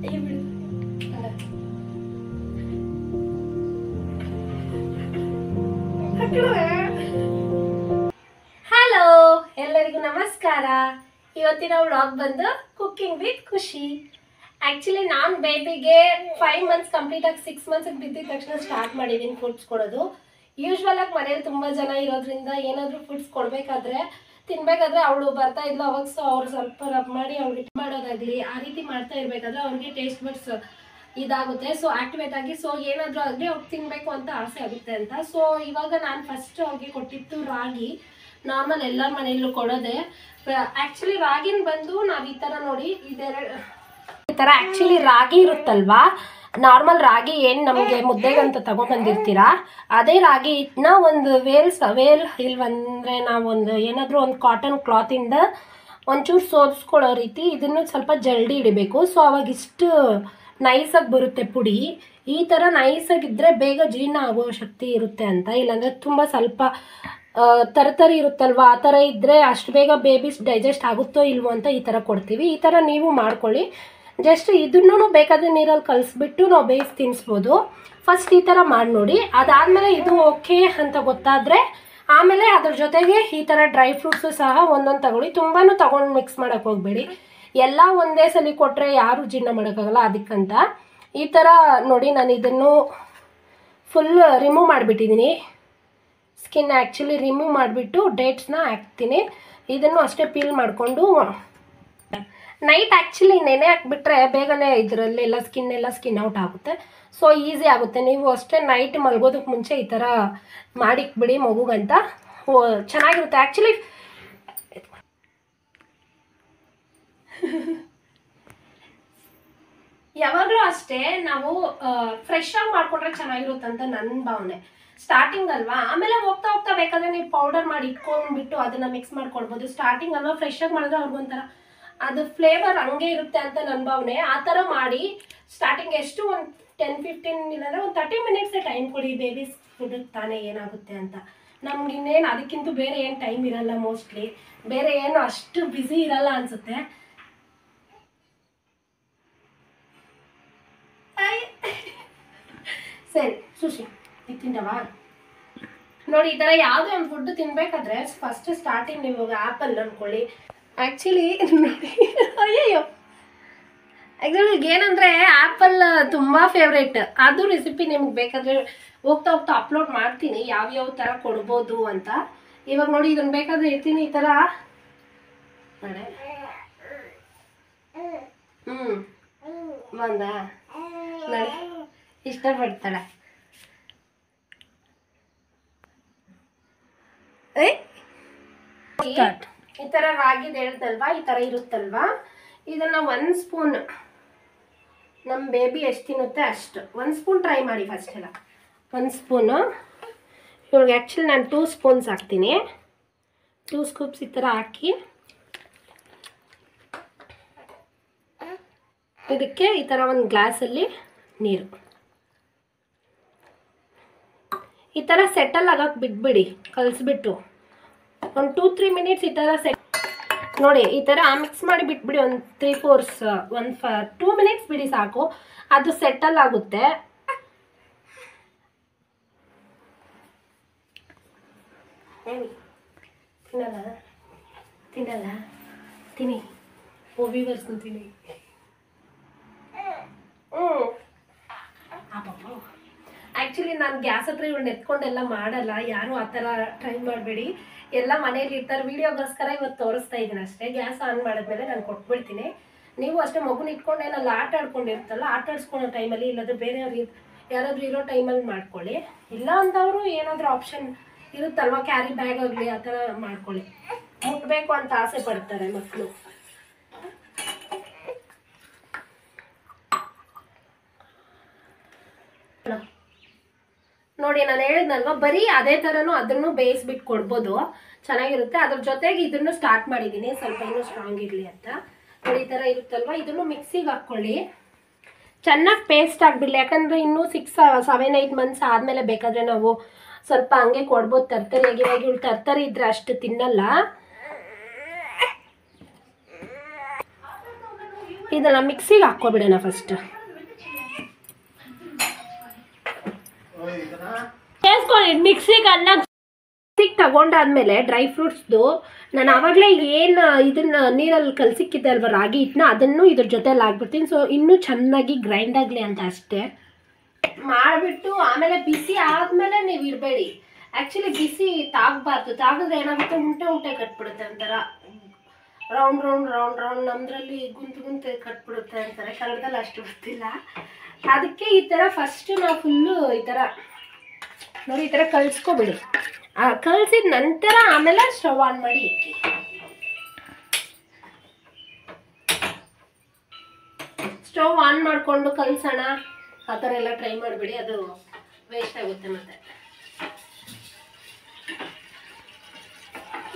Hello, ಎಲ್ಲರಿಗೂ ನಮಸ್ಕಾರ. ಇವತ್ತಿನ ವ್ಲಾಗ್ ಬಂದು ಕುಕಿಂಗ್ ವಿತ್ ಖುಷಿ. ಆಕ್ಚುಲಿ ನಾನು ಬೇಬಿಗೆ 5 ಮಂತ್ಸ್ ಕಂಪ್ಲೀಟ್ ಆಗಿ 6 ಮಂತ್ಸ್ ಬಿದ್ದಿದ ತಕ್ಷಣ ಸ್ಟಾರ್ಟ್ ಮಾಡಿದ್ದೀನಿ ಫುಡ್ಸ್ ಕೊಡೋದು. ಯೂಶ್ವಲ್ ಆಗಿ ಮನೇಲಿ ತುಂಬಾ ಜನ ಇರೋದ್ರಿಂದ ಏನಾದರೂ ಫುಡ್ಸ್ ಕೊಡಬೇಕಾದ್ರೆ ತಿನ್ಬೇಕಾದ್ರೆ ಅವಳು ಬರ್ತಾ ಇದ್ಲು ಅವಾಗ. ಸೊ ಅವ್ರು ಸ್ವಲ್ಪ ರಬ್ ಮಾಡಿ ಅವ್ರಿಗೆ ಮಾಡೋದಾಗ್ಲಿ ಆ ರೀತಿ ಮಾಡ್ತಾ ಇರ್ಬೇಕಾದ್ರೆ ಅವ್ರಿಗೆ ಟೇಸ್ಟ್ ಬಡ್ಸ್ ಇದಾಗುತ್ತೆ, ಸೊ ಆಕ್ಟಿವೇಟ್ ಆಗಿ. ಸೊ ಏನಾದರೂ ಆಗಲಿ ಅವ್ರಿಗೆ ತಿನ್ನಬೇಕು ಅಂತ ಆಸೆ ಆಗುತ್ತೆ ಅಂತ. ಸೊ ಇವಾಗ ನಾನು ಫಸ್ಟ್ ಅವ್ರಿಗೆ ಕೊಟ್ಟಿತ್ತು ರಾಗಿ. ನಾರ್ಮಲ್ ಎಲ್ಲರ ಮನೆಯಲ್ಲೂ ಕೊಡೋದೆ. ಆ್ಯಕ್ಚುಲಿ ರಾಗಿನ ಬಂದು ನಾವು ಈ ಥರ ನೋಡಿ ಈ ಥರ ಆ್ಯಕ್ಚುಲಿ ರಾಗಿ ಇರುತ್ತಲ್ವಾ, ನಾರ್ಮಲ್ ರಾಗಿ ಏನು ನಮಗೆ ಮುದ್ದೆಗಂತ ತಗೊಬಂದಿರ್ತೀರಾ ಅದೇ ರಾಗಿ ಹಿಟ್ಟನ್ನ ಒಂದು ವೇಲ್ ಇಲ್ವಂದರೆ ನಾವೊಂದು ಏನಾದರೂ ಒಂದು ಕಾಟನ್ ಕ್ಲಾತಿಂದ ಒಂಚೂರು ಸೋದಿಸ್ಕೊಳ್ಳೋ ರೀತಿ ಇದನ್ನು ಸ್ವಲ್ಪ ಜಲ್ದಿ ಇಡಬೇಕು. ಸೊ ಅವಾಗ ಇಷ್ಟು ನೈಸಾಗಿ ಬರುತ್ತೆ ಪುಡಿ. ಈ ಥರ ನೈಸಾಗಿದ್ದರೆ ಬೇಗ ಜೀರ್ಣ ಆಗೋ ಶಕ್ತಿ ಇರುತ್ತೆ ಅಂತ. ಇಲ್ಲಾಂದರೆ ತುಂಬ ಸ್ವಲ್ಪ ತರತರಿ ಇರುತ್ತಲ್ವ, ಆ ಥರ ಇದ್ದರೆ ಅಷ್ಟು ಬೇಗ ಬೇಬೀಸ್ ಡೈಜೆಸ್ಟ್ ಆಗುತ್ತೋ ಇಲ್ವೋ ಅಂತ ಈ ಥರ ಕೊಡ್ತೀವಿ. ಈ ಥರ ನೀವು ಮಾಡ್ಕೊಳ್ಳಿ. ಜಸ್ಟ್ ಇದನ್ನು ಬೇಕಾದರೆ ನೀರಲ್ಲಿ ಕಲಿಸ್ಬಿಟ್ಟು ನಾವು ಬೇಯಿಸಿ ತಿನ್ನಿಸ್ಬೋದು. ಫಸ್ಟ್ ಈ ಥರ ಮಾಡಿ ನೋಡಿ. ಅದಾದಮೇಲೆ ಇದು ಓಕೆ ಅಂತ ಗೊತ್ತಾದರೆ ಆಮೇಲೆ ಅದ್ರ ಜೊತೆಗೆ ಈ ಥರ ಡ್ರೈ ಫ್ರೂಟ್ಸು ಸಹ ಒಂದೊಂದು ತಗೊಳ್ಳಿ. ತುಂಬಾ ತಗೊಂಡು ಮಿಕ್ಸ್ ಮಾಡೋಕ್ಕೆ ಹೋಗಬೇಡಿ. ಎಲ್ಲ ಒಂದೇ ಸಲ ಕೊಟ್ಟರೆ ಯಾರೂ ಜೀರ್ಣ ಮಾಡೋಕ್ಕಾಗಲ್ಲ. ಅದಕ್ಕಂತ ಈ ಥರ ನೋಡಿ ನಾನು ಇದನ್ನು ಫುಲ್ ರಿಮೂವ್ ಮಾಡಿಬಿಟ್ಟಿದ್ದೀನಿ. ಸ್ಕಿನ್ ಆ್ಯಕ್ಚುಲಿ ರಿಮೂವ್ ಮಾಡಿಬಿಟ್ಟು ಡೇಟ್ಸ್ನ ಹಾಕ್ತೀನಿ. ಇದನ್ನು ಅಷ್ಟೇ ಪೀಲ್ ಮಾಡಿಕೊಂಡು ನೈಟ್ ಆ್ಯಕ್ಚುಲಿ ನೆನೆ ಹಾಕ್ಬಿಟ್ರೆ ಬೇಗನೆ ಇದರಲ್ಲೆಲ್ಲ ಸ್ಕಿನ್ ಔಟ್ ಆಗುತ್ತೆ. ಸೊ ಈಸಿ ಆಗುತ್ತೆ. ನೀವು ಅಷ್ಟೇ ನೈಟ್ ಮಲ್ಗೋದಕ್ಕೆ ಮುಂಚೆ ಈ ಥರ ಮಾಡಿಕ್ಬಿಡಿ ಮಗುಗಂತ. ಚೆನ್ನಾಗಿರುತ್ತೆ ಆ್ಯಕ್ಚುಲಿ. ಯಾವಾಗಲೂ ಅಷ್ಟೇ ನಾವು ಫ್ರೆಶ್ ಆಗಿ ಮಾಡಿಕೊಂಡ್ರೆ ಚೆನ್ನಾಗಿರುತ್ತೆ ಅಂತ ನನ್ನ ಭಾವನೆ. ಸ್ಟಾರ್ಟಿಂಗ್ ಅಲ್ವಾ, ಆಮೇಲೆ ಹೋಗ್ತಾ ಹೋಗ್ತಾ ಬೇಕಾದರೆ ನೀವು ಪೌಡರ್ ಮಾಡಿ ಇಟ್ಕೊಂಡ್ಬಿಟ್ಟು ಅದನ್ನು ಮಿಕ್ಸ್ ಮಾಡ್ಕೊಡ್ಬೋದು. ಸ್ಟಾರ್ಟಿಂಗ್ ಅಲ್ವಾ ಫ್ರೆಶ್ ಆಗಿ ಮಾಡಿದ್ರೆ ಅವ್ರಿಗೊಂಥರ ಅದು ಫ್ಲೇವರ್ ಹಂಗೆ ಇರುತ್ತೆ ಅಂತ ನನ್ನ ಭಾವನೆ. ಆ ಥರ ಮಾಡಿ ಸ್ಟಾರ್ಟಿಂಗ್ ಎಷ್ಟು ಒಂದು 10-15 ಇಲ್ಲಾಂದರೆ ಒಂದು 30 ಮಿನಿಟ್ಸೇ ಟೈಮ್ ಕೊಡಿ ಬೇಬೀಸ್ ಫುಡ್ ತಾನೇ ಏನಾಗುತ್ತೆ ಅಂತ. ನಮ್ಗೆ ಇನ್ನೇನು ಅದಕ್ಕಿಂತ ಬೇರೆ ಏನು ಟೈಮ್ ಇರಲ್ಲ. ಮೋಸ್ಟ್ಲಿ ಬೇರೆ ಏನು ಅಷ್ಟು ಬ್ಯುಸಿ ಇರಲ್ಲ ಅನಿಸುತ್ತೆ. ಸರಿ ಸುಶಿ ಇದು ತಿಂದವಾ ನೋಡಿ. ಈ ಥರ ಯಾವುದೇ ಒಂದು ಫುಡ್ ತಿನ್ಬೇಕಾದ್ರೆ ಫಸ್ಟ್ ಸ್ಟಾರ್ಟಿಂಗ್ ನೀವು ಆ್ಯಪಲ್ ಅಂದ್ಕೊಳ್ಳಿ. ಆ್ಯಕ್ಚುಲಿ ನೋಡಿ ಅಯ್ಯಯ್ಯೋ ಆ್ಯಕ್ಚುಲಿ ಏನಂದರೆ ಆ್ಯಪಲ್ ತುಂಬ ಫೇವ್ರೇಟ್. ಅದು ರೆಸಿಪಿ ನಿಮ್ಗೆ ಬೇಕಾದರೆ ಹೋಗ್ತಾ ಹೋಗ್ತಾ ಅಪ್ಲೋಡ್ ಮಾಡ್ತೀನಿ ಯಾವ್ಯಾವ ಥರ ಕೊಡ್ಬೋದು ಅಂತ. ಇವಾಗ ನೋಡಿ ಇದನ್ನು ಬೇಕಾದರೆ ಇರ್ತೀನಿ ಈ ಥರ ನಾಳೆ ಬಂದ ನಾಳೆ ಇಷ್ಟಪಡ್ತಾಳೆ. ಈ ಥರ ರಾಗಿದು ಹೇಳ್ದಲ್ವಾ, ಈ ಥರ ಇರುತ್ತಲ್ವಾ, ಇದನ್ನು 1 ಸ್ಪೂನ್ ನಮ್ಮ ಬೇಬಿ ಎಷ್ಟು ತಿನ್ನುತ್ತೆ ಅಷ್ಟು 1 ಸ್ಪೂನ್ ಟ್ರೈ ಮಾಡಿ ಫಸ್ಟ್ ಎಲ್ಲ. 1 ಸ್ಪೂನು ಇವಾಗ ಆ್ಯಕ್ಚುಲಿ ನಾನು 2 ಸ್ಪೂನ್ಸ್ ಹಾಕ್ತೀನಿ. 2 ಸ್ಕೂಪ್ಸ್ ಈ ಥರ ಹಾಕಿ ಇದಕ್ಕೆ ಈ ಥರ ಒಂದು ಗ್ಲಾಸಲ್ಲಿ ನೀರು ಈ ಥರ ಸೆಟಲ್ ಆಗಕ್ಕೆ ಬಿಟ್ಬಿಡಿ. ಕಲಿಸ್ಬಿಟ್ಟು ಒಂದು 2-3 ಮಿನಿಟ್ಸ್ ಈ ಥರ ನೋಡಿ ಈ ಥರ ಮಿಕ್ಸ್ ಮಾಡಿ ಬಿಟ್ಬಿಡಿ. ಒಂದು 2 ಮಿನಿಟ್ಸ್ ಬಿಡಿ ಸಾಕು, ಅದು ಸೆಟಲ್ ಆಗುತ್ತೆ. ತಿನ್ನಲ್ಲ ತಿನ್ನಿ ಓವಿವರ್ಸ್ನು ತಿನ್ನಿ. ಆ್ಯಕ್ಚುಲಿ ನಾನು ಗ್ಯಾಸ್ ಹತ್ರ ಇವಳು ಎತ್ಕೊಂಡೆಲ್ಲ ಮಾಡಲ್ಲ. ಯಾರು ಆ ಥರ ಟ್ರೈ ಮಾಡಬೇಡಿ. ಎಲ್ಲ ಮನೇಲಿ ಇರ್ತಾರೆ. ವೀಡಿಯೋಗೋಸ್ಕರ ಇವತ್ತು ತೋರಿಸ್ತಾ ಇದ್ದೀನಿ ಅಷ್ಟೇ. ಗ್ಯಾಸ್ ಆನ್ ಮಾಡಿದ್ಮೇಲೆ ನಾನು ಕೊಟ್ಬಿಡ್ತೀನಿ. ನೀವು ಅಷ್ಟೇ ಮಗುನ ಇಟ್ಕೊಂಡೇನಲ್ಲ ಆಟ ಆಡ್ಕೊಂಡಿರ್ತಲ್ಲ, ಆಟ ಆಡ್ಸ್ಕೊಳೋ ಟೈಮಲ್ಲಿ ಇಲ್ಲಾಂದರೆ ಬೇರೆಯವ್ರು ಯಾರಾದರೂ ಇರೋ ಟೈಮಲ್ಲಿ ಮಾಡ್ಕೊಳ್ಳಿ. ಇಲ್ಲ ಅಂತವರು ಏನಾದರೂ ಆಪ್ಷನ್ ಇರುತ್ತಲ್ವ, ಕ್ಯಾರಿ ಬ್ಯಾಗ್ ಆಗಲಿ ಆ ಥರ ಮಾಡ್ಕೊಳ್ಳಿ. ಮುಟ್ಟಬೇಕು ಅಂತ ಆಸೆ ಪಡ್ತಾರೆ ಮಕ್ಕಳು. ನೋಡಿ ನಾನು ಹೇಳಿದ್ನಲ್ವ, ಬರೀ ಅದೇ ಥರನೂ ಅದನ್ನು ಬೇಯಿಸ್ಬಿಟ್ಟು ಕೊಡ್ಬೋದು, ಚೆನ್ನಾಗಿರುತ್ತೆ. ಅದ್ರ ಜೊತೆಗೆ ಇದನ್ನು ಸ್ಟಾರ್ಟ್ ಮಾಡಿದ್ದೀನಿ ಸ್ವಲ್ಪ ಇನ್ನೂ ಸ್ಟ್ರಾಂಗ್ ಇರಲಿ ಅಂತ. ನೋಡಿ ಈ ಥರ ಇರುತ್ತಲ್ವ, ಇದನ್ನು ಮಿಕ್ಸಿಗೆ ಹಾಕ್ಕೊಳ್ಳಿ. ಚೆನ್ನಾಗಿ ಪೇಸ್ಟ್ ಆಗಿಬಿಡಲಿ. ಯಾಕಂದರೆ ಇನ್ನೂ 6-7-8 ಮಂತ್ಸ್ ಆದಮೇಲೆ ಬೇಕಾದರೆ ನಾವು ಸ್ವಲ್ಪ ಹಂಗೆ ಕೊಡ್ಬೋದು ತರ್ತರಿಯಾಗಿ. ಇವಾಗ ಇವಳು ತರ್ತರಿ ಇದ್ದರೆ ಅಷ್ಟು ತಿನ್ನಲ್ಲ. ಇದನ್ನು ಮಿಕ್ಸಿಗೆ ಹಾಕ್ಕೊಬಿಡೋಣ ಫಸ್ಟ್. ಸೇರಿಸ್ಕೊಳ್ಳಿ ಮಿಕ್ಸಿಗೆ. ಮಿಕ್ಸಿಗೆ ತಗೊಂಡಾದ್ಮೇಲೆ ಡ್ರೈ ಫ್ರೂಟ್ಸ್ದು ನಾನು ಆವಾಗಲೇ ಏನು ಇದನ್ನು ನೀರಲ್ಲಿ ಕಲಸಿಕ್ಕಿದ್ದೆ ಅಲ್ವ ರಾಗಿ ಹಿಟ್ಟನ್ನ, ಅದನ್ನು ಇದ್ರ ಜೊತೆಲಿ ಹಾಕ್ಬಿಡ್ತೀನಿ. ಸೊ ಇನ್ನೂ ಚೆನ್ನಾಗಿ ಗ್ರೈಂಡ್ ಆಗಲಿ ಅಂತ ಅಷ್ಟೇ ಮಾಡಿಬಿಟ್ಟು ಆಮೇಲೆ ಬಿಸಿ ಆದಮೇಲೆ ನೀವು ಇಡಬೇಡಿ. ಆ್ಯಕ್ಚುಲಿ ಬಿಸಿ ತಾಗಬಾರ್ದು, ತಾಗಿದ್ರೆ ಏನಾಗುತ್ತೆ ಉಂಟೆ ಉಂಟೆ ಕಟ್ಬಿಡುತ್ತೆ ಒಂಥರ ರೌಂಡ್ ರೌಂಡ್ ರೌಂಡ್ ರೌಂಡ್, ನಮ್ಮದ್ರಲ್ಲಿ ಗುಂತೆ ಕಟ್ಬಿಡುತ್ತೆ ಅಂತಾರೆ, ಕನ್ನಡದಲ್ಲಿ ಅಷ್ಟು ಗೊತ್ತಿಲ್ಲ. ಅದಕ್ಕೆ ಈ ಥರ ಫಸ್ಟು ನಾವು ಫುಲ್ಲು ಈ ಥರ ನೋಡಿ ಈ ಥರ ಕಲಿಸ್ಕೊಬಿಡಿ. ಕಲಿಸಿದ ನಂತರ ಆಮೇಲೆ ಸ್ಟವ್ ಆನ್ ಮಾಡಿ ಇಕ್ಕಿ. ಸ್ಟವ್ ಆನ್ ಮಾಡಿಕೊಂಡು ಕಲಿಸೋಣ ಆ ಥರ ಎಲ್ಲ ಟ್ರೈ ಮಾಡಿಬಿಡಿ, ಅದು ವೇಸ್ಟ್ ಆಗುತ್ತೆ ಮತ್ತೆ.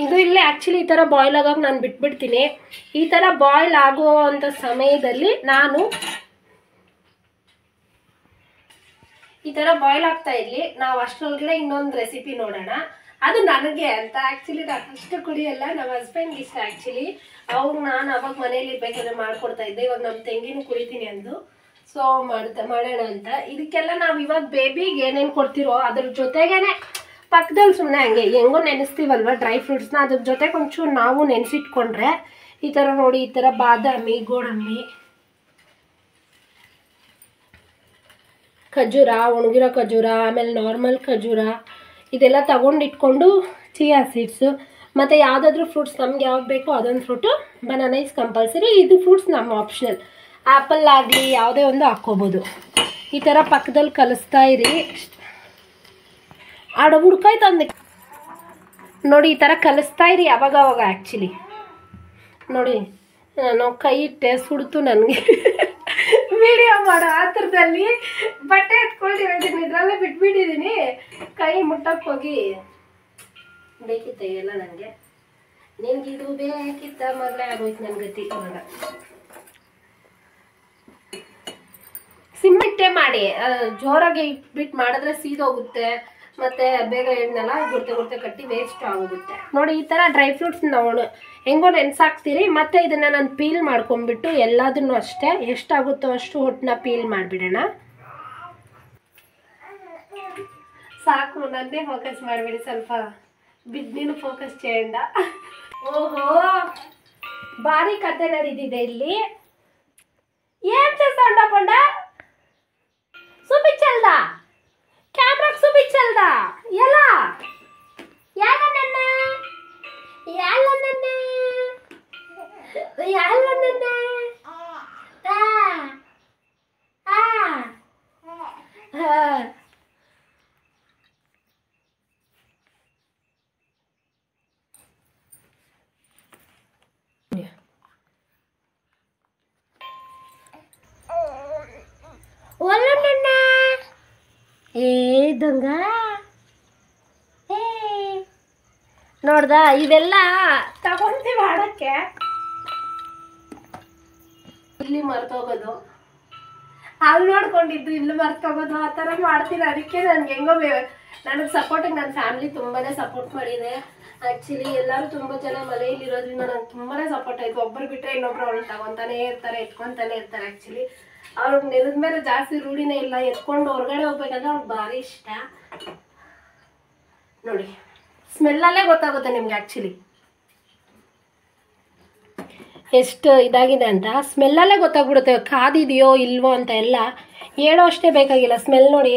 ಇದು ಇಲ್ಲೇ ಆ್ಯಕ್ಚುಲಿ ಈ ಥರ ಬಾಯ್ಲ್ ಆಗೋಕೆ ನಾನು ಬಿಟ್ಬಿಡ್ತೀನಿ. ಈ ಥರ ಬಾಯ್ಲ್ ಆಗುವಂಥ ಸಮಯದಲ್ಲಿ ನಾನು ಈ ಥರ ಬಾಯ್ಲ್ ಆಗ್ತಾ ಇರಲಿ, ನಾವು ಅಷ್ಟರೊಳಗಡೆ ಇನ್ನೊಂದು ರೆಸಿಪಿ ನೋಡೋಣ. ಅದು ನನಗೆ ಅಂತ, ಆ್ಯಕ್ಚುಲಿ ನಾನು ಅಷ್ಟು ಕುಡಿಯಲ್ಲ, ನಮ್ಮ ಹಸ್ಬೆಂಡ್ಗೆ ಇಷ್ಟ. ಆ್ಯಕ್ಚುಲಿ ನಾನು ಅವಾಗ ಮನೇಲಿ ಬೇಕಾದ್ರೆ ಮಾಡ್ಕೊಡ್ತಾ ಇದ್ದೆ, ಇವಾಗ ನಮ್ಮ ತಂಗಿನೂ ಕುಡಿತೀನಿ ಅಂದು, ಸೊ ಮಾಡೋಣ ಅಂತ. ಇದಕ್ಕೆಲ್ಲ ನಾವು ಇವಾಗ ಬೇಬಿಗೆ ಏನೇನು ಕೊಡ್ತಿರೋ ಅದ್ರ ಜೊತೆಗೇನೆ ಪಕ್ಕದಲ್ಲಿ ಸುಮ್ಮನೆ ಹಂಗೆ ಹೆಂಗೋ ನೆನೆಸ್ತೀವಲ್ವ ಡ್ರೈ ಫ್ರೂಟ್ಸ್ನ, ಅದ್ರ ಜೊತೆಗೆ ಒಂಚೂರು ನಾವು ನೆನೆಸಿಟ್ಕೊಂಡ್ರೆ ಈ ಥರ ನೋಡಿ, ಈ ಥರ ಬಾದಾಮಿ, ಗೋಡಂಬಿ, ಖಜೂರ, ಒಣಗಿರೋ ಖಜೂರ, ಆಮೇಲೆ ನಾರ್ಮಲ್ ಖಜೂರ, ಇದೆಲ್ಲ ತಗೊಂಡಿಟ್ಕೊಂಡು ಚಿಯಾ ಸೀಡ್ಸು, ಮತ್ತು ಯಾವುದಾದ್ರೂ ಫ್ರೂಟ್ಸ್ ನಮ್ಗೆ ಯಾವ್ದು ಬೇಕೋ ಅದೊಂದು ಫ್ರೂಟು. ಬನಾನಾ ಇಸ್ ಕಂಪಲ್ಸರಿ, ಇದು ಫ್ರೂಟ್ಸ್ ನಮ್ಮ ಆಪ್ಷನಲ್. ಆ್ಯಪಲ್ ಆಗಲಿ ಯಾವುದೇ ಒಂದು ಹಾಕ್ಕೋಬೋದು. ಈ ಥರ ಪಕ್ಕದಲ್ಲಿ ಕಲಿಸ್ತಾ ಇರಿ. ಹುಡ್ಕಾಯ್ತು ಅಂದೆ ನೋಡಿ, ಈ ಥರ ಕಲಿಸ್ತಾ ಇರಿ ಅವಾಗವಾಗ. ಆ್ಯಕ್ಚುಲಿ ನೋಡಿ ನಾನು ಕೈ ಇಟ್ಟೆ, ಸುಡ್ತು ನನಗೆ ವಿಡಿಯೋ ಮಾಡೋ ಆತರದಲ್ಲಿ ಬಟ್ಟೆ ಎತ್ಕೊಂಡಿರೋದೀನಿ, ಇದರಲ್ಲೇ ಬಿಟ್ಬಿಟ್ಟಿದ್ದೀನಿ. ಕೈ ಮುಟ್ಟಕ್ಕೆ ಹೋಗಿ ಬೇಕಿತ್ತ ಎಲ್ಲ ನನಗೆ. ನಿನ್ಗಿದು ಬೇಕಿತ್ತ ಮಗಳೇ ಆಗೋಯ್ತು ನನ್ನ ಗತಿ. ಅವಾಗ ಸಿಮ್ಮಿಟ್ಟೆ ಮಾಡಿ, ಜೋರಾಗಿ ಇಟ್ಬಿಟ್ಟು ಮಾಡಿದ್ರೆ ಸೀದೋಗುತ್ತೆ, ಮತ್ತು ಬೇಗ ಎಣ್ಣೆಲ್ಲ ಗುರ್ತೆ ಕಟ್ಟಿ ವೇಸ್ಟ್ ಆಗೋಗುತ್ತೆ. ನೋಡಿ ಈ ಥರ ಡ್ರೈ ಫ್ರೂಟ್ಸ್ ನಾವು ಹೆಂಗೋ ನೆನ್ಸಾಕ್ತೀರಿ. ಮತ್ತು ಇದನ್ನು ನಾನು ಪೀಲ್ ಮಾಡ್ಕೊಂಡ್ಬಿಟ್ಟು ಎಲ್ಲದನ್ನು ಅಷ್ಟೇ ಎಷ್ಟಾಗುತ್ತೋ ಅಷ್ಟು ಹೊಟ್ಟನ್ನ ಪೀಲ್ ಮಾಡಿಬಿಡೋಣ. ಸಾಕು, ನನ್ನೇ ಫೋಕಸ್ ಮಾಡಿಬಿಡಿ, ಸ್ವಲ್ಪ ಬಿದ್ದೀನು ಫೋಕಸ್ చేయంಡ. ಓಹೋ ಭಾರಿ ಕತೆ ನಡೀತಿದೆ ಇಲ್ಲಿ. ఏం చేస్తాండా కొండ చూపించల్దా, కెమెరాకు చూపించల్దా? ఎలా ಏ ದೊಂಗ ನೋಡ್ದ, ಇದೆಲ್ಲ ತಗೊಂತೀವಿ ಆಡಕ್ಕೆ, ಇಲ್ಲಿ ಮರ್ತೋಗೋದು, ಅಲ್ಲಿ ನೋಡ್ಕೊಂಡಿದ್ದು ಇಲ್ಲಿ ಮರ್ತೋಗೋದು, ಆ ಥರ ಮಾಡ್ತೀನಿ. ಅದಕ್ಕೆ ನನ್ಗೆ ಹೆಂಗೋ ನನಗೆ ಸಪೋರ್ಟಿಗೆ ನನ್ನ ಫ್ಯಾಮಿಲಿ ತುಂಬಾ ಸಪೋರ್ಟ್ ಮಾಡಿದೆ. ಆ್ಯಕ್ಚುಲಿ ಎಲ್ಲರೂ ತುಂಬ ಜನ ಮನೆಯಲ್ಲಿ ಇರೋದ್ರಿಂದ ನಂಗೆ ತುಂಬಾ ಸಪೋರ್ಟ್ ಆಯಿತು. ಒಬ್ಬರು ಬಿಟ್ಟರೆ ಇನ್ನೊಬ್ರು ಅವ್ರು ತಗೊತಾನೇ ಇರ್ತಾರೆ, ಎತ್ಕೊತಾನೆ ಇರ್ತಾರೆ. ಆ್ಯಕ್ಚುಲಿ ಅವ್ರಿಗೆ ನೆಲದ ಮೇಲೆ ಜಾಸ್ತಿ ರೂಢಿನೇ ಇಲ್ಲ, ಎತ್ಕೊಂಡು ಹೊರಗಡೆ ಹೋಗ್ಬೇಕಂದ್ರೆ ಅವ್ರಿಗೆ ಭಾರಿ ಇಷ್ಟ. ನೋಡಿ ಸ್ಮೆಲ್ಲಲ್ಲೇ ಗೊತ್ತಾಗುತ್ತೆ ನಿಮ್ಗೆ ಆ್ಯಕ್ಚುಲಿ ಎಷ್ಟು ಇದಾಗಿದೆ ಅಂತ. ಸ್ಮೆಲ್ಲಲ್ಲೇ ಗೊತ್ತಾಗ್ಬಿಡುತ್ತೆ ಕಾದಿದೆಯೋ ಇಲ್ವೋ ಅಂತ. ಎಲ್ಲ ಹೇಳೋ ಅಷ್ಟೇ ಬೇಕಾಗಿಲ್ಲ, ಸ್ಮೆಲ್ ನೋಡಿ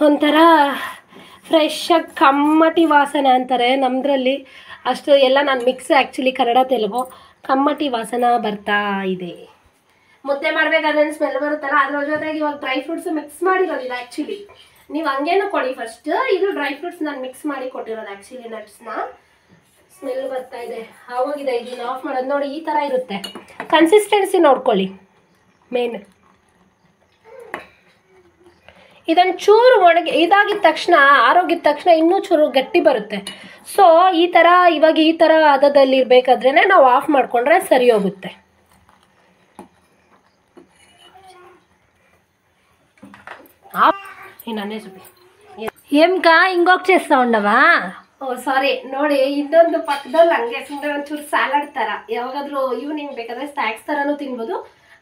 ಒಂಥರ ಫ್ರೆಶ್ಶಾಗಿ ಕಮ್ಮಟಿ ವಾಸನೆ ಅಂತಾರೆ ನಮ್ಮದ್ರಲ್ಲಿ. ಅಷ್ಟು ಎಲ್ಲ ನಾನು ಮಿಕ್ಸ್, ಆ್ಯಕ್ಚುಲಿ ಕನ್ನಡ ತೆಲುಗು, ಕಮ್ಮಟಿ ವಾಸನೆ ಬರ್ತಾ ಇದೆ. ಮುದ್ದೆ ಮಾಡಬೇಕಾದ್ರೆ ಸ್ಮೆಲ್ ಬರುತ್ತಲ್ಲ, ಅದ್ರ ಜೊತೆಗೆ ಇವಾಗ ಡ್ರೈ ಫ್ರೂಟ್ಸ್ ಮಿಕ್ಸ್ ಮಾಡಿರೋದಿಲ್ಲ. ಆ್ಯಕ್ಚುಲಿ ನೀವು ಹಂಗೇನು ಕೊಡಿ ಫಸ್ಟ್. ಇದು ಡ್ರೈ ಫ್ರೂಟ್ಸ್ ನಾನು ಮಿಕ್ಸ್ ಮಾಡಿ ಕೊಟ್ಟಿರೋದು ಆ್ಯಕ್ಚುಲಿ ನಟ್ಸ್ನ. ಸ್ಮೆಲ್ ಬರ್ತಾ ಇದೆ, ಆವಾಗಿದೆ. ಇದನ್ನು ಆಫ್ ಮಾಡೋದು ನೋಡಿ, ಈ ಥರ ಇರುತ್ತೆ. ಕನ್ಸಿಸ್ಟೆನ್ಸಿ ನೋಡ್ಕೊಳ್ಳಿ ಮೇನ್. ಇದನ್ನು ಚೂರು ಒಣಗಿ ಇದಾಗಿದ್ದ ತಕ್ಷಣ, ಆರೋಗಿದ ತಕ್ಷಣ ಇನ್ನೂ ಚೂರು ಗಟ್ಟಿ ಬರುತ್ತೆ. ಸೊ ಈ ಥರ ಇವಾಗ ಈ ಥರ ಹದದಲ್ಲಿ ಇರಬೇಕಾದ್ರೇ ನಾವು ಆಫ್ ಮಾಡಿಕೊಂಡ್ರೆ ಸರಿ ಹೋಗುತ್ತೆ. నన్నే చూపి. ఏం కా ఇంకొక చేస్తా ఉండవా? ಓ ಸಾರಿ ನೋಡಿ, ಇನ್ನೊಂದು ಪಕ್ಕದಲ್ಲಿ ಹಂಗೆ ಸುಮ್ಮನೆ ಒಂಚೂರು ಸ್ಯಾಲಡ್ ಥರ ಯಾವಾಗಾದ್ರೂ ಈವ್ನಿಂಗ್ ಬೇಕಾದ್ರೆ ಸ್ನ್ಯಾಕ್ಸ್ ಥರನೂ ತಿನ್ಬೋದು.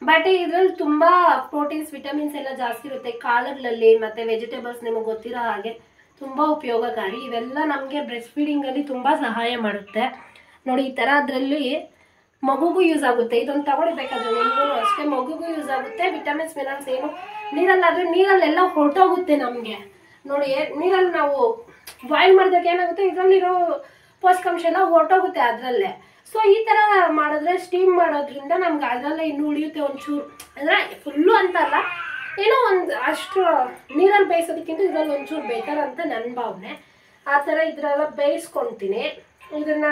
ಬಟ್ ಇದರಲ್ಲಿ ತುಂಬ ಪ್ರೋಟೀನ್ಸ್ ವಿಟಮಿನ್ಸ್ ಎಲ್ಲ ಜಾಸ್ತಿ ಇರುತ್ತೆ ಕಾಳುಗಳಲ್ಲಿ, ಮತ್ತು ವೆಜಿಟೇಬಲ್ಸ್ ನಿಮಗೆ ಗೊತ್ತಿರೋ ಹಾಗೆ ತುಂಬ ಉಪಯೋಗಕಾರಿ. ಇವೆಲ್ಲ ನಮಗೆ ಬ್ರೆಸ್ಟ್ ಫೀಡಿಂಗಲ್ಲಿ ತುಂಬ ಸಹಾಯ ಮಾಡುತ್ತೆ ನೋಡಿ. ಈ ಥರ ಅದರಲ್ಲಿ ಮಗುಗೂ ಯೂಸ್ ಆಗುತ್ತೆ. ಇದೊಂದು ತಗೊಳ್ಬೇಕಾದ್ರೆ ನಿಮಗೂ ಅಷ್ಟೇ ಮಗುಗೂ ಯೂಸ್ ಆಗುತ್ತೆ. ವಿಟಮಿನ್ಸ್ ಮಿನರಲ್ಸ್ ಏನು ನೀರಲ್ಲಾದರೆ ನೀರಲ್ಲೆಲ್ಲ ಹೊರಟೋಗುತ್ತೆ ನಮಗೆ ನೋಡಿ. ನೀರಲ್ಲಿ ನಾವು ಬಾಯ್ಲ್ ಮಾಡಿದಾಗ ಏನಾಗುತ್ತೆ, ಇದರಲ್ಲಿರೋ ಪೋಷಕಾಂಶ ಎಲ್ಲ ಹೊರಟೋಗುತ್ತೆ ಅದರಲ್ಲೇ. ಸೊ ಈ ಥರ ಮಾಡಿದ್ರೆ ಸ್ಟೀಮ್ ಮಾಡೋದ್ರಿಂದ ನಮ್ಗೆ ಅದರಲ್ಲೇ ಇನ್ನೂ ಉಳಿಯುತ್ತೆ ಒಂಚೂರು. ಅಂದರೆ ಫುಲ್ಲು ಅಂತಲ್ಲ, ಏನೋ ಒಂದು ಅಷ್ಟು ನೀರಲ್ಲಿ ಬೇಯಿಸೋದಕ್ಕಿಂತ ಇದರಲ್ಲಿ ಒಂಚೂರು ಬೆಟರ್ ಅಂತ ನನ್ನ ಭಾವನೆ. ಆ ಥರ ಇದರೆಲ್ಲ ಬೇಯಿಸ್ಕೊತೀನಿ. ಇದನ್ನು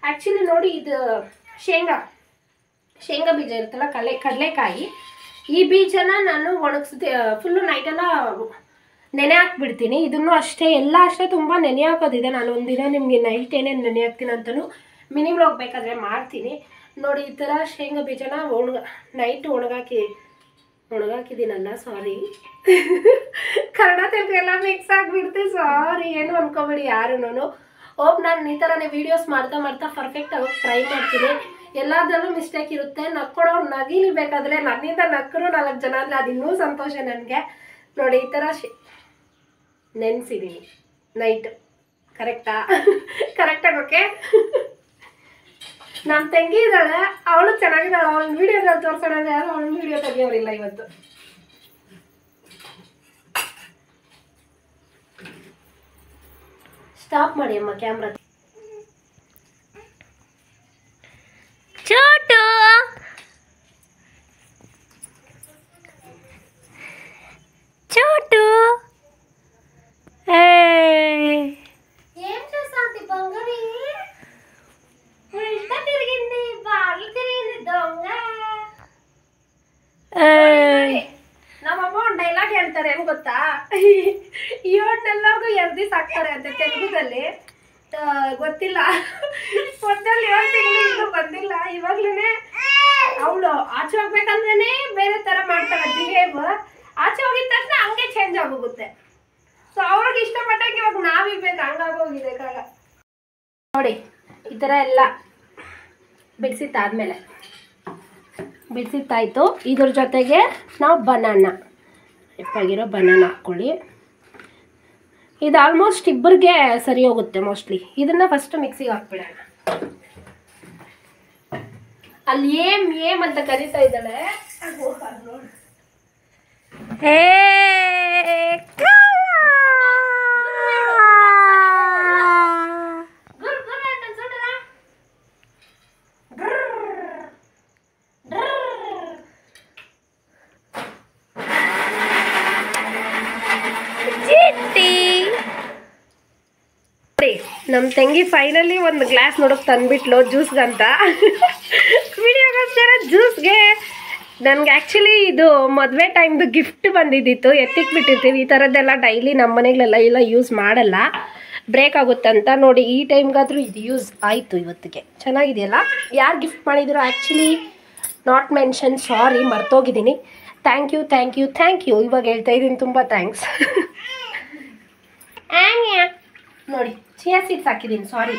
ಆ್ಯಕ್ಚುಲಿ ನೋಡಿ, ಇದು ಶೇಂಗಾ ಬೀಜ ಇರುತ್ತಲ್ಲ, ಕಡಲೆಕಾಯಿ, ಈ ಬೀಜನ ನಾನು ಒಣಗಿಸ್ದೆ ಫುಲ್ಲು ನೈಟೆಲ್ಲ ನೆನೆ ಹಾಕ್ಬಿಡ್ತೀನಿ. ಇದನ್ನು ಅಷ್ಟೇ ಎಲ್ಲ ಅಷ್ಟೇ ತುಂಬ ನೆನೆ ಹಾಕೋದಿದೆ. ನಾನು ಒಂದಿನ ನಿಮಗೆ ನೈಟ್ ಏನೇನು ನೆನೆ ಹಾಕ್ತೀನಿ ಅಂತಲೂ ಮಿನಿ ವ್ಲಾಗ್ ಬೇಕಾದರೆ ಮಾಡ್ತೀನಿ ನೋಡಿ. ಈ ಥರ ಶೇಂಗಾ ಬೀಜನ ನೈಟ್ ಒಣಗಾಕಿದ್ದೀನಲ್ಲ, ಸಾರಿ ಕನ್ನಡ ತೆಲುಗು ಎಲ್ಲ ಮಿಕ್ಸ್ ಆಗಿಬಿಡ್ತೆ, ಸಾರಿ ಏನು ಅನ್ಕೋಬೇಡಿ ಯಾರು. ನಾನು ಈ ಥರನೇ ವೀಡಿಯೋಸ್ ಮಾಡ್ತಾ ಪರ್ಫೆಕ್ಟ್ ಆಗಿ ಟ್ರೈ ಮಾಡ್ತೀನಿ. ಎಲ್ಲದರಲ್ಲೂ ಮಿಸ್ಟೇಕ್ ಇರುತ್ತೆ. ನಕ್ಕೊಡೋರು ನಗಿಲಿ ಬೇಕಾದರೆ, ನನ್ನಿಂದ ನಕ್ಕರು 4 ಜನ ಅಂದರೆ ಅದು ಇನ್ನೂ ಸಂತೋಷ ನನಗೆ ನೋಡಿ. ಈ ಥರ ನೆನೆಸಿದ್ದೀನಿ ನೈಟ್. ಕರೆಕ್ಟಾಗಿ ಓಕೆ. ನಮ್ಮ ತಂಗಿ ಇದ್ದಾಳೆ, ಅವಳು ಚೆನ್ನಾಗಿದ್ದಾಳೆ. ಅವಳ ವೀಡಿಯೋದಲ್ಲಿ ತೋರಿಸೋಣ ಅಂದರೆ ಯಾರು ಅವಳ ವೀಡಿಯೋ ತೆಗಿಯೋರಿಲ್ಲ ಇವತ್ತು. ಸ್ಟಾಪ್ ಮಾಡಿ ಅಮ್ಮ ಕ್ಯಾಮ್ರಾ. ಚೋಟು ಚೋಟು ఏం చేస్తాంది బంగారి? ఇష్ట తిరిగింది, బార్లు తిరిగింది దొంగ. ನಮ್ಮಮ್ಮ ಒಂದು ಡೈಲಾಗ್ ಹೇಳ್ತಾರೆ, ಏನು ಗೊತ್ತಾ? ಇವನ್ನೆಲ್ಲರಿಗೂ ಎರ್ದಿ ಸಾಕ್ತಾರೆ ಅಂತ ತೆಲುಗುದಲ್ಲಿ. ಗೊತ್ತಿಲ್ಲ, ಮೊದಲು 7 ತಿಂಗಳು ಬಂದಿಲ್ಲ. ಇವಾಗ್ಲೂ ಅವಳು ಆಚೆ ಹೋಗ್ಬೇಕಂದ್ರೆ ಬೇರೆ ಥರ ಮಾಡ್ತಾರೆ ಬಿಹೇವ್. ಆಚೆ ಹೋಗಿದ ತಕ್ಷಣ ಹಂಗೆ ಚೇಂಜ್ ಆಗೋಗುತ್ತೆ. ಸೊ ಅವ್ರಿಗೆ ಇಷ್ಟಪಟ್ಟಾಗ ಇವಾಗ ನಾವಿರ್ಬೇಕು, ಹಂಗಾಗೋಗಿದೆ ಕಾಲ ನೋಡಿ. ಈ ಥರ ಎಲ್ಲ ಬಿಡಿಸಿತ್ತಾಯಿತು. ಇದ್ರ ಜೊತೆಗೆ ನಾವು ಎಪ್ಪಾಗಿರೋ ಬನಾನ ಹಾಕ್ಕೊಳ್ಳಿ. ಇದು ಆಲ್ಮೋಸ್ಟ್ ಇಬ್ಬರಿಗೆ ಸರಿ ಹೋಗುತ್ತೆ ಮೋಸ್ಟ್ಲಿ. ಇದನ್ನು ಫಸ್ಟ್ ಮಿಕ್ಸಿಗೆ ಹಾಕ್ಬಿಡೋಣ. ಅಲ್ಲಿ ಏಮ್ ಅಂತ ಕರೀತಾ ಇದ್ದಾಳೆ ನೋಡಿ. ನಮ್ಮ ತಂಗಿ ಫೈನಲಿ ಒಂದು ಗ್ಲಾಸ್ ನೋಡೋಕೆ ತಂದ್ಬಿಟ್ಲು ಜ್ಯೂಸ್ಗಂತ. ವಿಡಿಯೋಗೋಸ್ಕರ ಜ್ಯೂಸ್ಗೆ ನನಗೆ ಆ್ಯಕ್ಚುಲಿ ಇದು ಮದುವೆ ಟೈಮ್ದು ಗಿಫ್ಟ್ ಬಂದಿದ್ದಿತ್ತು. ಎತ್ತಿಕ್ಬಿಟ್ಟಿರ್ತೀವಿ ಈ ಥರದ್ದೆಲ್ಲ ಡೈಲಿ ನಮ್ಮ ಮನೆಗಳೆಲ್ಲ ಯೂಸ್ ಮಾಡಲ್ಲ, ಬ್ರೇಕ್ ಆಗುತ್ತಂತ ನೋಡಿ. ಈ ಟೈಮ್ಗಾದರೂ ಇದು ಯೂಸ್ ಆಯಿತು ಇವತ್ತಿಗೆ. ಚೆನ್ನಾಗಿದೆಯಲ್ಲ? ಯಾರು ಗಿಫ್ಟ್ ಮಾಡಿದ್ರು ಆ್ಯಕ್ಚುಲಿ ನಾಟ್ ಮೆನ್ಷನ್, ಸಾರಿ ಮರ್ತೋಗಿದ್ದೀನಿ. ಥ್ಯಾಂಕ್ ಯು ಇವಾಗ ಹೇಳ್ತಾ ಇದ್ದೀನಿ, ತುಂಬ ಥ್ಯಾಂಕ್ಸ್. ನೋಡಿ ಚಿಯಾ ಸೀಡ್ಸ್ ಹಾಕಿದ್ದೀನಿ, ಸಾರಿ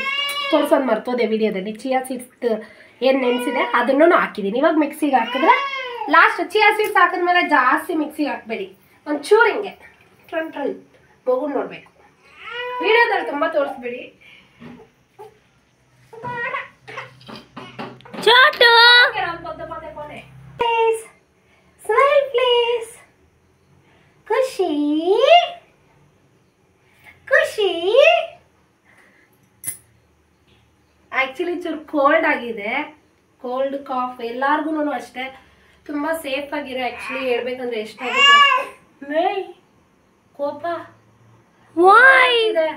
ತೋರ್ಸೋದು ಮರ್ತೋದೆ ವಿಡಿಯೋದಲ್ಲಿ. ಚಿಯಾ ಸೀಡ್ಸ್ ಏನು ನೆನೆಸಿದೆ ಅದನ್ನು ಹಾಕಿದ್ದೀನಿ. ಇವಾಗ ಮಿಕ್ಸಿಗೆ ಹಾಕಿದ್ರೆ ಲಾಸ್ಟ್ ಚಿಯಾ ಸೀಡ್ಸ್ ಹಾಕಿದ್ಮೇಲೆ ಜಾಸ್ತಿ ಮಿಕ್ಸಿಗೆ ಹಾಕಬೇಡಿ, ಒಂಚೂರು ಹಿಂಗೆ ಟ್ರಂಟ್ರಲ್ಲಿ ಮಗು ನೋಡಬೇಕು. ವಿಡಿಯೋದಲ್ಲಿ ತುಂಬ ತೋರಿಸ್ಬೇಡಿ. Smile please. ಖುಷಿ ಆ್ಯಕ್ಚುಲಿ ಚೂರು ಕೋಲ್ಡ್ ಆಗಿದೆ, ಕೋಲ್ಡ್ ಕಾಫ್ ಎಲ್ಲಾರ್ಗು ಅಷ್ಟೇ. ತುಂಬ ಸೇಫ್ ಆಗಿರೋ ಆ್ಯಕ್ಚುಲಿ ಹೇಳ್ಬೇಕಂದ್ರೆ ಎಷ್ಟಾಗುತ್ತೆ ಕೋಪ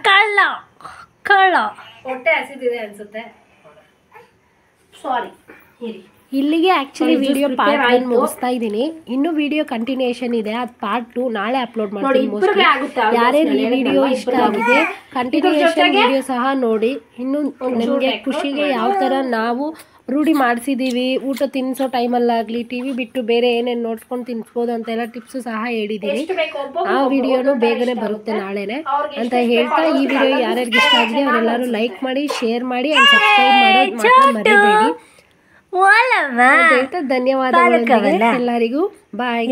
ಕಳ್ಳ ಹೊಟ್ಟೆ ಹಸಿದಿದೆ ಅನ್ಸುತ್ತೆ, ಸಾರಿ. ಇಲ್ಲಿಗೆ ಆ್ಯಕ್ಚುಲಿ ವಿಡಿಯೋ ಪಾರ್ಟ್ 1 ಮುಗಿಸ್ತಾ ಇದ್ದೀನಿ. ಇನ್ನೂ ವಿಡಿಯೋ ಕಂಟಿನ್ಯೂಷನ್ ಇದೆ, ಅದು ಪಾರ್ಟ್ 2 ನಾಳೆ ಅಪ್ಲೋಡ್ ಮಾಡ್ತೀನಿ. ಯಾರ್ಯಾರು ಈ ವಿಡಿಯೋ ಇಷ್ಟ ಆಗಿದೆ ಕಂಟಿನ್ಯೂಷನ್ ವಿಡಿಯೋ ಸಹ ನೋಡಿ. ಇನ್ನು ನಿಮಗೆ ಖುಷಿಗೆ ಯಾವ ಥರ ನಾವು ರೂಢಿ ಮಾಡಿಸಿದ್ದೀವಿ. ಊಟ ತಿನ್ನಿಸೋ ಟೈಮಲ್ಲಾಗಲಿ ಟಿ ವಿ ಬಿಟ್ಟು ಬೇರೆ ಏನೇನು ನೋಡ್ಕೊಂಡು ತಿನ್ನಿಸ್ಬೋದು ಅಂತೆಲ್ಲ ಟಿಪ್ಸು ಸಹ ಹೇಳಿದ್ದೀನಿ. ಆ ವಿಡಿಯೋನು ಬೇಗನೆ ಬರುತ್ತೆ ನಾಳೆನೆ ಅಂತ ಹೇಳ್ತಾ, ಈ ವಿಡಿಯೋ ಯಾರ್ಯಾರಿಗೆ ಇಷ್ಟ ಆಗಿದೆ ಅವರೆಲ್ಲರೂ ಲೈಕ್ ಮಾಡಿ, ಶೇರ್ ಮಾಡಿ ಆ್ಯಂಡ್ ಸಬ್ಸ್ಕ್ರೈಬ್ ಮಾಡೋದು ಮಾತ್ರ ಮರಿಬೇಡಿ. ಧನ್ಯವಾದಗಳು ಎಲ್ಲರಿಗೂ. ಬಾಯ್.